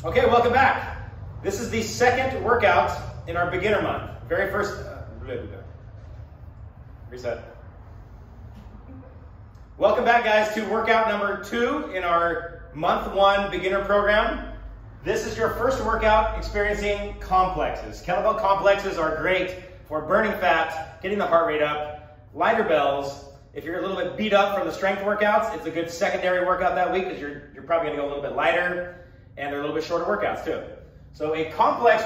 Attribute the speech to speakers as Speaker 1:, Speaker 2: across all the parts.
Speaker 1: Okay, welcome back. This is the second workout in our beginner month. Very first, reset. Welcome back, guys, to workout number 2 in our month 1 beginner program. This is your first workout experiencing complexes. Kettlebell complexes are great for burning fat, getting the heart rate up, lighter bells. If you're a little bit beat up from the strength workouts, it's a good secondary workout that week because you're probably going to go a little bit lighter, and they're a little bit shorter workouts too. So a complex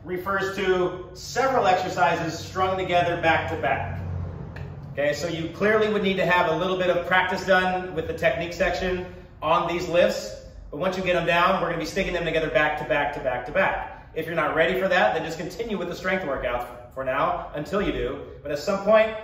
Speaker 1: refers to several exercises strung together back to back. Okay, so you clearly would need to have a little bit of practice done with the technique section on these lifts, but once you get them down, we're going to be sticking them together back to back to back to back. If you're not ready for that, then just continue with the strength workouts for now until you do. But at some point,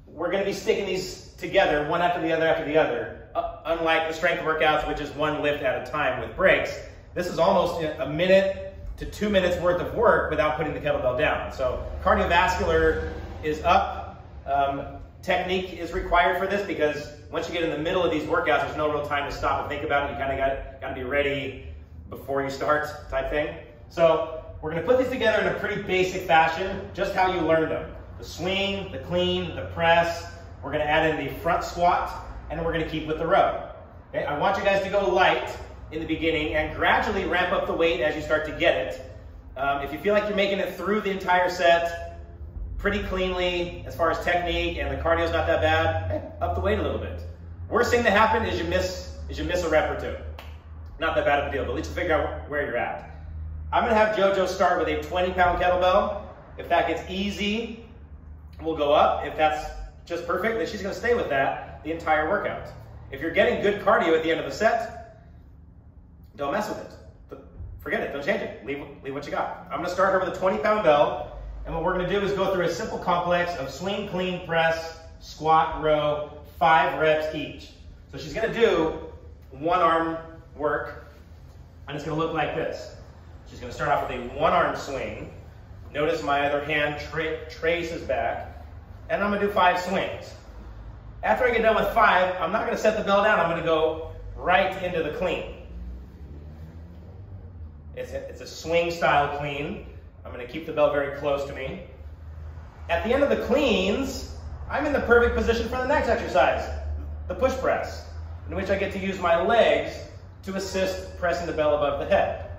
Speaker 1: we're going to be sticking these together one after the other, unlike the strength workouts, which is one lift at a time with breaks. This is almost a minute to 2 minutes worth of work without putting the kettlebell down. So cardiovascular is up. Technique is required for this because once you get in the middle of these workouts, there's no real time to stop and think about it. You kind of got to be ready before you start type thing. So we're going to put these together in a pretty basic fashion, just how you learned them. The swing, the clean, the press. We're going to add in the front squat, and then we're going to keep with the row. Okay? I want you guys to go light in the beginning and gradually ramp up the weight as you start to get it. If you feel like you're making it through the entire set pretty cleanly as far as technique and the cardio's not that bad, hey, up the weight a little bit. Worst thing to happen is you miss a rep or two. Not that bad of a deal, but at least you figure out where you're at. I'm going to have JoJo start with a 20-pound kettlebell. If that gets easy, we'll go up. If that's just perfect, then she's going to stay with that the entire workout. If you're getting good cardio at the end of the set, don't mess with it. Forget it. Don't change it. Leave what you got. I'm going to start her with a 20-pound bell, and what we're going to do is go through a simple complex of swing, clean, press, squat, row, 5 reps each. So she's going to do one arm work, and it's going to look like this. She's going to start off with a one-arm swing. Notice my other hand traces back, and I'm going to do 5 swings. After I get done with 5, I'm not going to set the bell down. I'm going to go right into the clean. It's a swing style clean. I'm going to keep the bell very close to me. At the end of the cleans, I'm in the perfect position for the next exercise, the push press, in which I get to use my legs to assist pressing the bell above the head.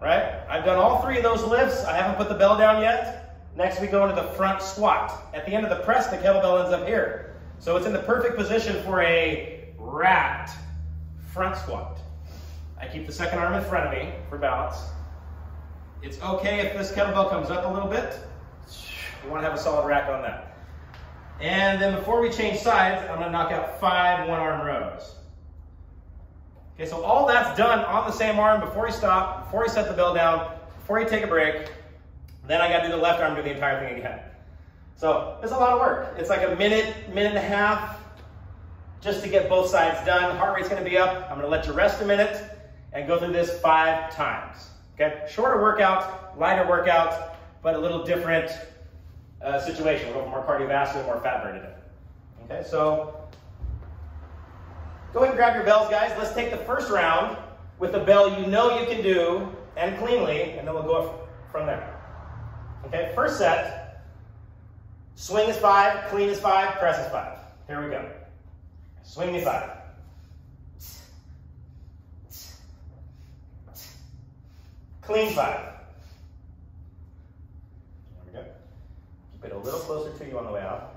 Speaker 1: Right? I've done all 3 of those lifts. I haven't put the bell down yet. Next we go into the front squat. At the end of the press, the kettlebell ends up here. So it's in the perfect position for a wrapped front squat. I keep the second arm in front of me for balance. It's okay if this kettlebell comes up a little bit. You want to have a solid rack on that. And then before we change sides, I'm going to knock out 5 one-arm rows. Okay, so all that's done on the same arm before you stop, before you set the bell down, before you take a break. Then I got to do the left arm, do the entire thing again. So it's a lot of work. It's like a minute and a half just to get both sides done. Heart rate's going to be up. I'm going to let you rest a minute and go through this 5 times. Okay, shorter workout, lighter workout, but a little different situation. We'll go for more cardiovascular, more fat burning. Okay, so go ahead and grab your bells, guys. Let's take the first round with the bell you know you can do and cleanly, and then we'll go from there. Okay, first set. Swing is 5, clean is 5, press is 5. Here we go. Swing me 5. Clean 5. There we go. Keep it a little closer to you on the way out.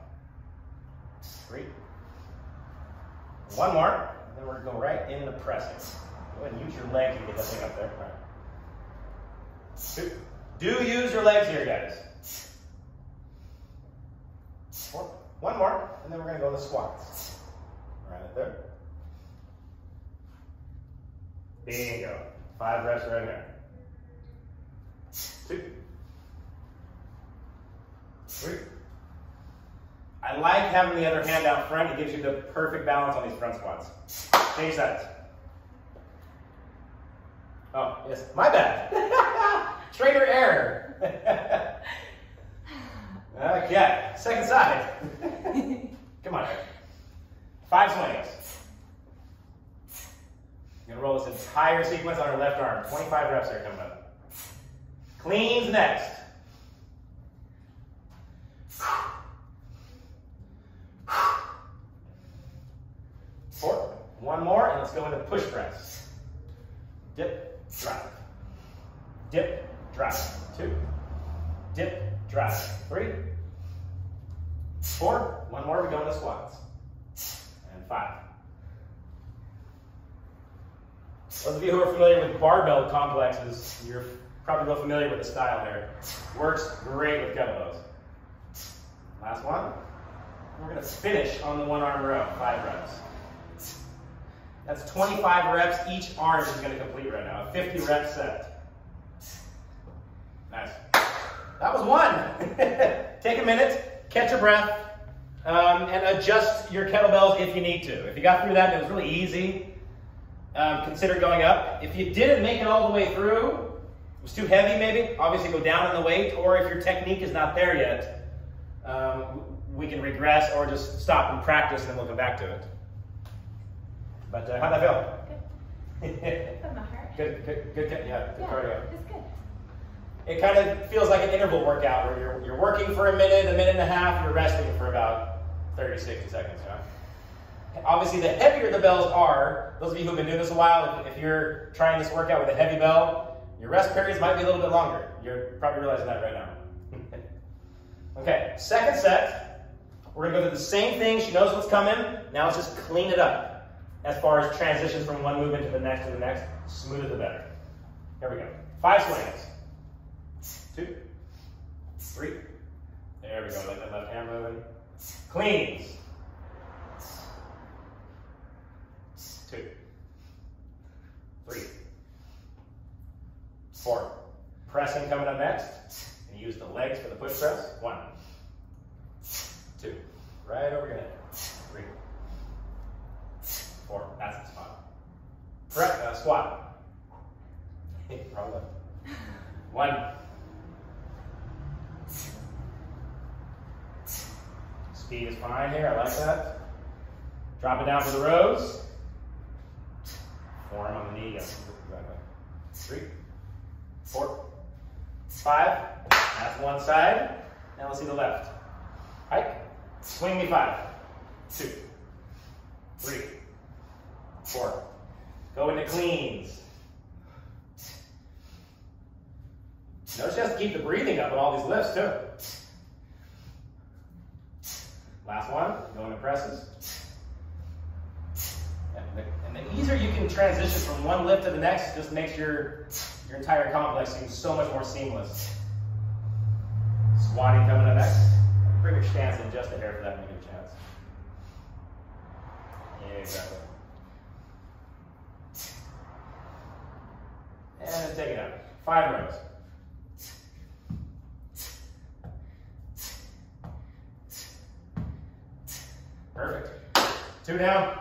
Speaker 1: 3. One more, and then we're going to go right into pressing. Go ahead and use your legs to get that thing up there. Right. 2. Do use your legs here, guys. 4. One more, and then we're going to go to the squats. Right up there. Bingo. 5 reps right there. 2. 3. I like having the other hand out front. It gives you the perfect balance on these front squats. Change sides. Oh, yes, my bad. Trainer error. Okay, second side. Come on. 5 swings. can roll this entire sequence on our left arm. 25 reps here coming up. Cleans next. Four. One more, and let's go into push press. Dip, drive. Dip, drive. 2. Dip, drive. 3. 4. One more, we go into squats. And 5. Those of you who are familiar with barbell complexes, you're probably real familiar with the style here. Works great with kettlebells. Last one. We're going to finish on the one arm row, 5 reps. That's 25 reps each arm is going to complete right now. A 50 rep set. Nice. That was one. Take a minute, catch your breath, and adjust your kettlebells if you need to. If you got through that and it was really easy, consider going up. If you didn't make it all the way through, it was too heavy maybe, obviously go down on the weight, or if your technique is not there yet, we can regress or just stop and practice and then we'll come back to it. But how'd that feel?
Speaker 2: Good. From my heart.
Speaker 1: Good, yeah, good cardio.
Speaker 2: It's good.
Speaker 1: It kind of feels like an interval workout where you're working for a minute and a half, you're resting for about 30, 60 seconds. Yeah? Obviously, the heavier the bells are, those of you who've been doing this a while, if you're trying this workout with a heavy bell, your rest periods might be a little bit longer. You're probably realizing that right now. Okay, second set. We're going to go through the same thing. She knows what's coming. Now let's just clean it up. As far as transitions from one movement to the next, smoother the better. Here we go. 5 swings. 2, 3. There we go, like that left hand moving. Cleans. 2, 3, 4. Pressing coming up next. And use the legs for the push press. 1, 2. Right over your head. 3, 4. That's the spot. Squat. Wrong way. 1. Speed is fine here. I like that. Drop it down for the rows. Form on the knee. Yes. 3, 4, 5. That's one side. Now let's see the left. Hike. Swing me 5. 2, 3, 4. Go into cleans. Notice you have to keep the breathing up on all these lifts too. Last one, go into presses. And the easier you can transition from one lift to the next, it just makes your entire complex seem so much more seamless. Squatting coming up next. Bring your stance in just a hair for that negative chance. Yeah, exactly. And take it out. 5 rows. Perfect. 2 down.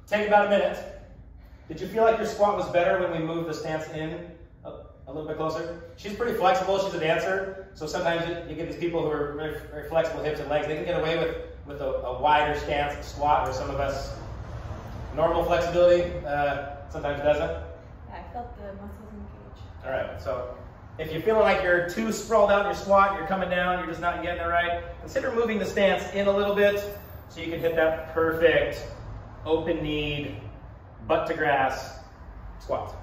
Speaker 1: Take about a minute. Did you feel like your squat was better when we moved the stance in a little bit closer? She's pretty flexible. She's a dancer. So sometimes you get these people who are very, very flexible hips and legs. They can get away with a wider stance squat, where some of us, normal flexibility, sometimes doesn't.
Speaker 2: I felt the muscles engage.
Speaker 1: All right, so if you're feeling like you're too sprawled out in your squat, you're coming down, you're just not getting it right, consider moving the stance in a little bit so you can hit that perfect open kneed, butt to grass squat.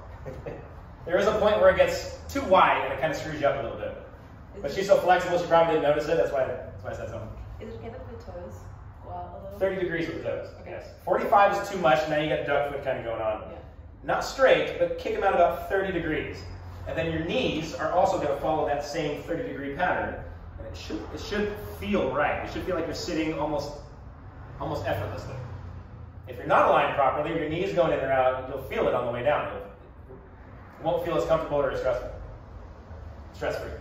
Speaker 1: There is a point where it gets too wide and it kind of screws you up a little bit. But she's so flexible, she probably didn't notice it. That's why I said something.
Speaker 2: Is it okay with the toes go out a little?
Speaker 1: 30 degrees with the toes,
Speaker 2: okay.
Speaker 1: Yes. 45 is too much, now you got duck foot kind of going on.
Speaker 2: Yeah.
Speaker 1: Not straight, but kick them out about 30 degrees. And then your knees are also going to follow that same 30-degree pattern. And it should feel right. It should feel like you're sitting almost effortlessly. If you're not aligned properly, your knees going in or out, you'll feel it on the way down. It won't feel as comfortable or as stressful. Stress-free.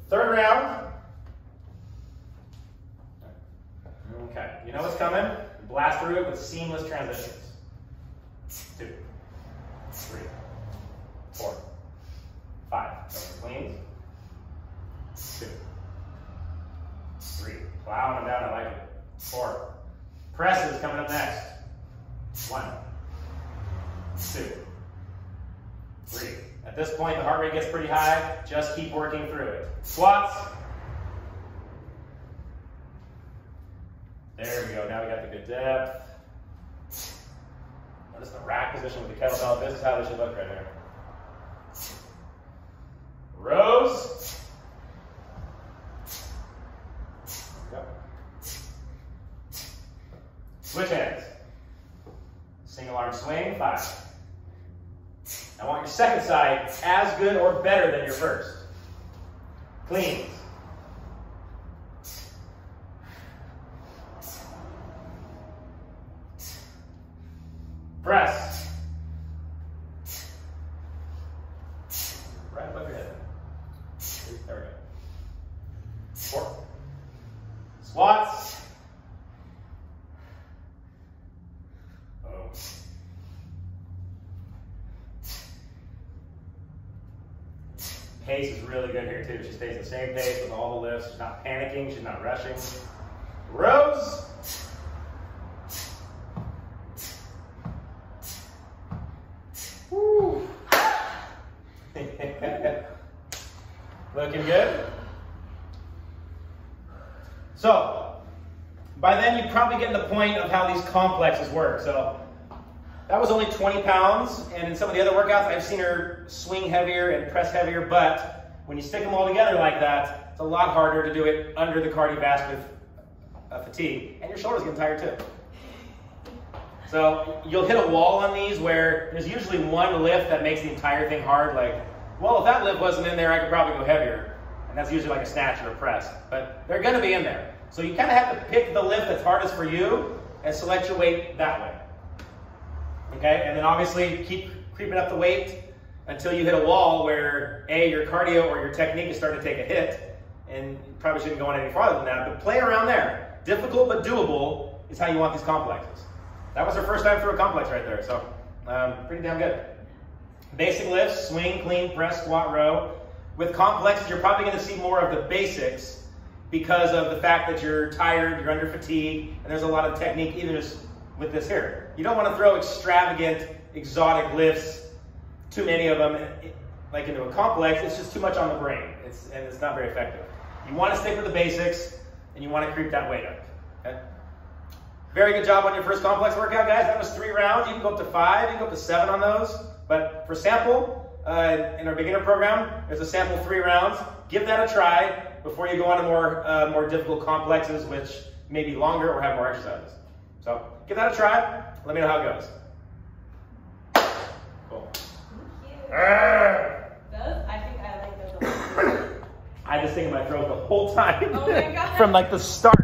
Speaker 1: Third round. Okay, you know what's coming? Blast through it with seamless transitions. 2, 3, 4, 5. Cleans. 2, 3. Plowing them down, I like it. 4. Presses coming up next. 1, 2, 3. At this point, the heart rate gets pretty high. Just keep working through it. Squats. There we go. Now we got the good depth. Notice the rack position with the kettlebell. This is how they should look right here. Rows. Go. Switch hands. Single arm swing, 5. I want your second side as good or better than your first. Cleans. Press. Right above your head. There we go. 4. Squats. Boom. Pace is really good here too. She stays the same pace with all the lifts. She's not panicking. She's not rushing. Rows. Woo. Looking good. So, by then you probably get the point of how these complexes work. So, that was only 20 pounds, and in some of the other workouts, I've seen her swing heavier and press heavier, but when you stick them all together like that, it's a lot harder to do it under the cardiovascular fatigue, and your shoulders get tired too. So you'll hit a wall on these where there's usually one lift that makes the entire thing hard, like, well, if that lift wasn't in there, I could probably go heavier, and that's usually like a snatch or a press, but they're gonna be in there. So you kind of have to pick the lift that's hardest for you and select your weight that way. Okay, and then obviously keep creeping up the weight until you hit a wall where A, your cardio or your technique is starting to take a hit, and you probably shouldn't go on any farther than that, but play around there. Difficult but doable is how you want these complexes. That was her first time through a complex right there, so pretty damn good. Basic lifts, swing, clean, press, squat, row. With complexes, you're probably gonna see more of the basics because of the fact that you're tired, you're under fatigue, and there's a lot of technique even just with this here. You don't want to throw extravagant, exotic lifts, too many of them, like into a complex. It's just too much on the brain, and it's not very effective. You want to stick with the basics, and you want to creep that weight up. Okay? Very good job on your first complex workout, guys. That was 3 rounds. You can go up to 5, you can go up to 7 on those. But for sample, in our beginner program, there's a sample 3 rounds. Give that a try before you go on to more difficult complexes, which may be longer or have more exercises. So give that a try. Let me know how it goes. Cool.
Speaker 2: Thank you. Those, I think I like those a lot.
Speaker 1: I had this thing in my throat the whole time.
Speaker 2: Oh my God.
Speaker 1: From like the start.